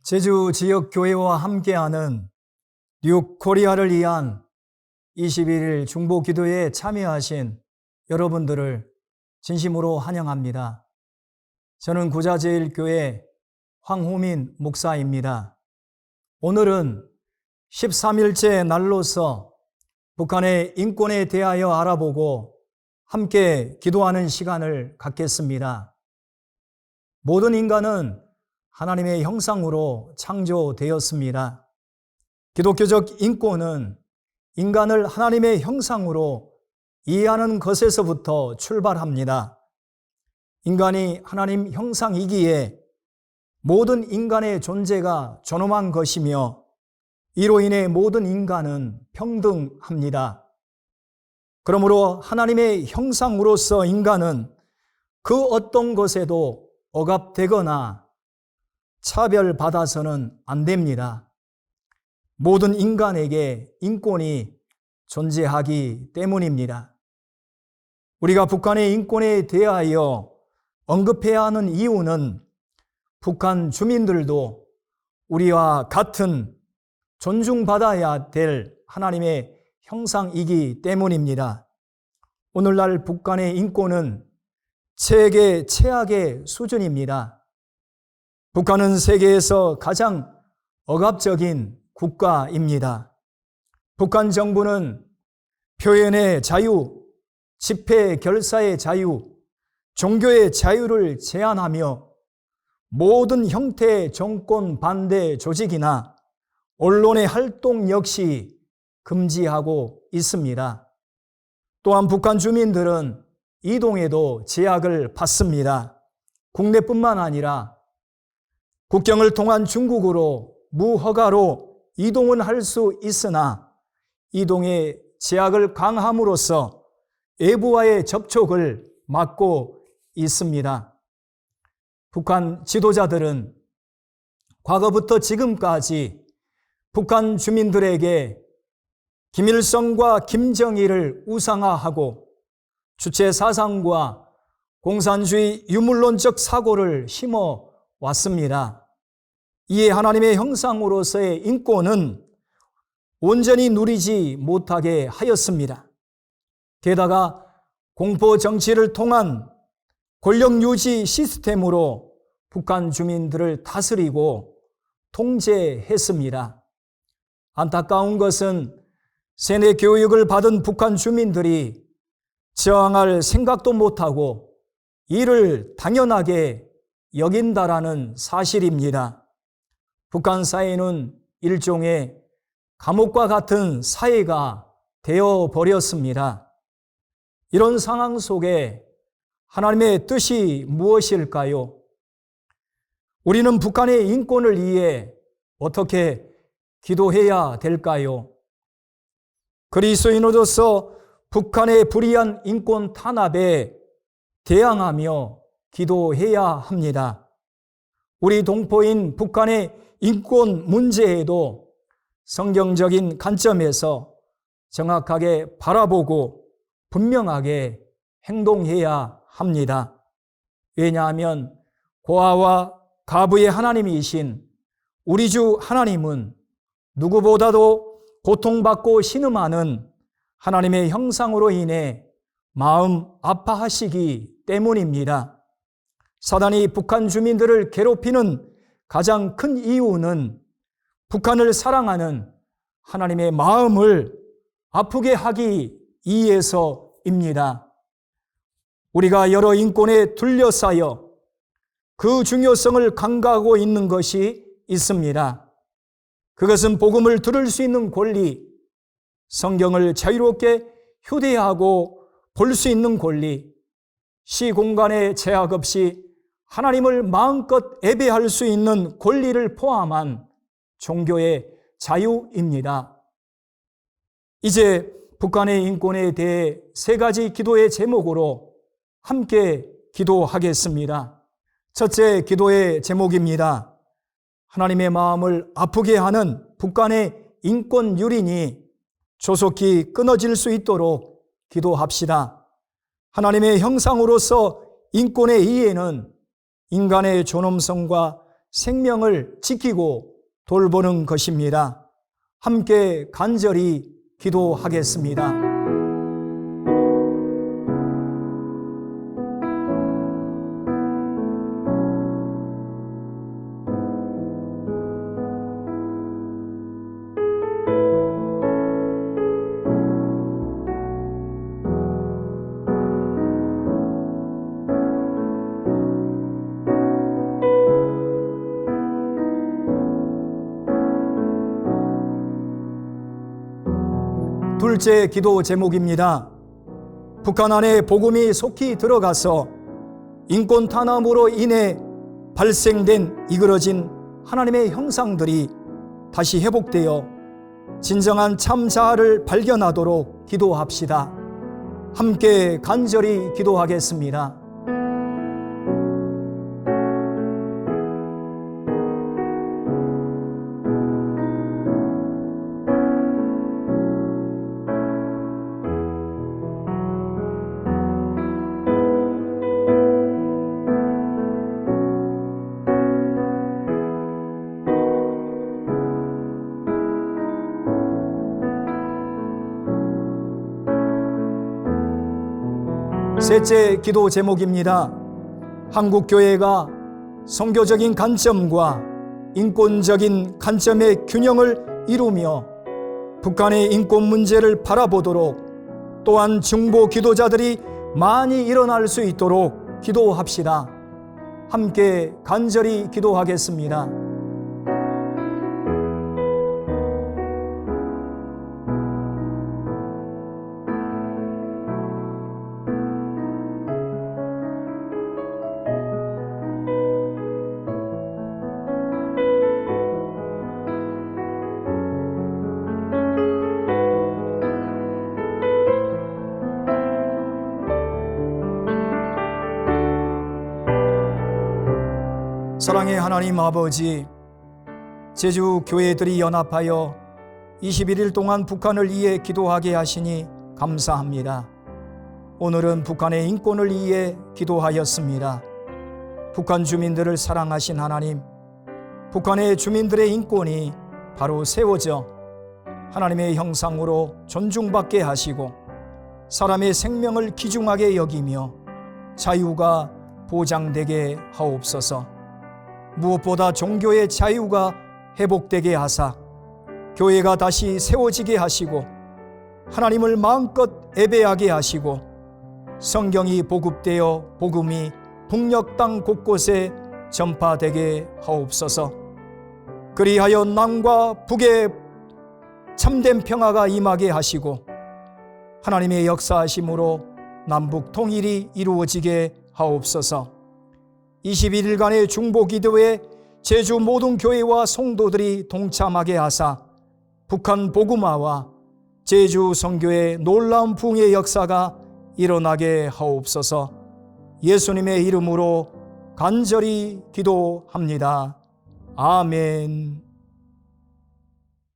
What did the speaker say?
제주 지역교회와 함께하는 뉴코리아를 위한 21일 중보기도에 참여하신 여러분들을 진심으로 환영합니다. 저는 구자제일교회 황호민 목사입니다. 오늘은 13일째 날로서 북한의 인권에 대하여 알아보고 함께 기도하는 시간을 갖겠습니다. 모든 인간은 하나님의 형상으로 창조되었습니다. 기독교적 인권은 인간을 하나님의 형상으로 이해하는 것에서부터 출발합니다. 인간이 하나님 형상이기에 모든 인간의 존재가 존엄한 것이며 이로 인해 모든 인간은 평등합니다. 그러므로 하나님의 형상으로서 인간은 그 어떤 것에도 억압되거나 차별받아서는 안 됩니다. 모든 인간에게 인권이 존재하기 때문입니다. 우리가 북한의 인권에 대하여 언급해야 하는 이유는 북한 주민들도 우리와 같은 존중받아야 될 하나님의 형상이기 때문입니다. 오늘날 북한의 인권은 세계 최악의 수준입니다. 북한은 세계에서 가장 억압적인 국가입니다. 북한 정부는 표현의 자유, 집회 결사의 자유, 종교의 자유를 제한하며 모든 형태의 정권 반대 조직이나 언론의 활동 역시 금지하고 있습니다. 또한 북한 주민들은 이동에도 제약을 받습니다. 국내뿐만 아니라 국경을 통한 중국으로 무허가로 이동은 할 수 있으나 이동의 제약을 강함으로써 외부와의 접촉을 막고 있습니다. 북한 지도자들은 과거부터 지금까지 북한 주민들에게 김일성과 김정일을 우상화하고 주체 사상과 공산주의 유물론적 사고를 심어 왔습니다. 이에 하나님의 형상으로서의 인권은 온전히 누리지 못하게 하였습니다. 게다가 공포 정치를 통한 권력 유지 시스템으로 북한 주민들을 다스리고 통제했습니다. 안타까운 것은 세뇌 교육을 받은 북한 주민들이 저항할 생각도 못하고 이를 당연하게 여긴다라는 사실입니다. 북한 사회는 일종의 감옥과 같은 사회가 되어버렸습니다. 이런 상황 속에 하나님의 뜻이 무엇일까요? 우리는 북한의 인권을 위해 어떻게 기도해야 될까요? 그리스도인으로서 북한의 불의한 인권 탄압에 대항하며 기도해야 합니다. 우리 동포인 북한의 인권 문제에도 성경적인 관점에서 정확하게 바라보고 분명하게 행동해야 합니다. 왜냐하면 고아와 가부의 하나님이신 우리 주 하나님은 누구보다도 고통받고 신음하는 하나님의 형상으로 인해 마음 아파하시기 때문입니다. 사단이 북한 주민들을 괴롭히는 가장 큰 이유는 북한을 사랑하는 하나님의 마음을 아프게 하기 위해서입니다. 우리가 여러 인권에 둘러싸여 그 중요성을 간과하고 있는 것이 있습니다. 그것은 복음을 들을 수 있는 권리, 성경을 자유롭게 휴대하고 볼 수 있는 권리, 시공간의 제약 없이 하나님을 마음껏 예배할 수 있는 권리를 포함한 종교의 자유입니다. 이제 북한의 인권에 대해 세 가지 기도의 제목으로 함께 기도하겠습니다. 첫째 기도의 제목입니다. 하나님의 마음을 아프게 하는 북한의 인권 유린이 조속히 끊어질 수 있도록 기도합시다. 하나님의 형상으로서 인권의 이해는 인간의 존엄성과 생명을 지키고 돌보는 것입니다. 함께 간절히 기도하겠습니다. 둘째 기도 제목입니다. 북한 안에 복음이 속히 들어가서 인권 탄압으로 인해 발생된 이그러진 하나님의 형상들이 다시 회복되어 진정한 참 자아를 발견하도록 기도합시다. 함께 간절히 기도하겠습니다. 셋째 기도 제목입니다. 한국교회가 선교적인 관점과 인권적인 관점의 균형을 이루며 북한의 인권 문제를 바라보도록, 또한 중보 기도자들이 많이 일어날 수 있도록 기도합시다. 함께 간절히 기도하겠습니다. 사랑의 하나님 아버지, 제주 교회들이 연합하여 21일 동안 북한을 위해 기도하게 하시니 감사합니다. 오늘은 북한의 인권을 위해 기도하였습니다. 북한 주민들을 사랑하신 하나님, 북한의 주민들의 인권이 바로 세워져 하나님의 형상으로 존중받게 하시고 사람의 생명을 귀중하게 여기며 자유가 보장되게 하옵소서. 무엇보다 종교의 자유가 회복되게 하사 교회가 다시 세워지게 하시고 하나님을 마음껏 예배하게 하시고 성경이 보급되어 복음이 북녘 땅 곳곳에 전파되게 하옵소서. 그리하여 남과 북에 참된 평화가 임하게 하시고 하나님의 역사하심으로 남북 통일이 이루어지게 하옵소서. 21일간의 중보 기도에 제주 모든 교회와 성도들이 동참하게 하사 북한 복음화와 제주 선교의 놀라운 부흥의 역사가 일어나게 하옵소서. 예수님의 이름으로 간절히 기도합니다. 아멘.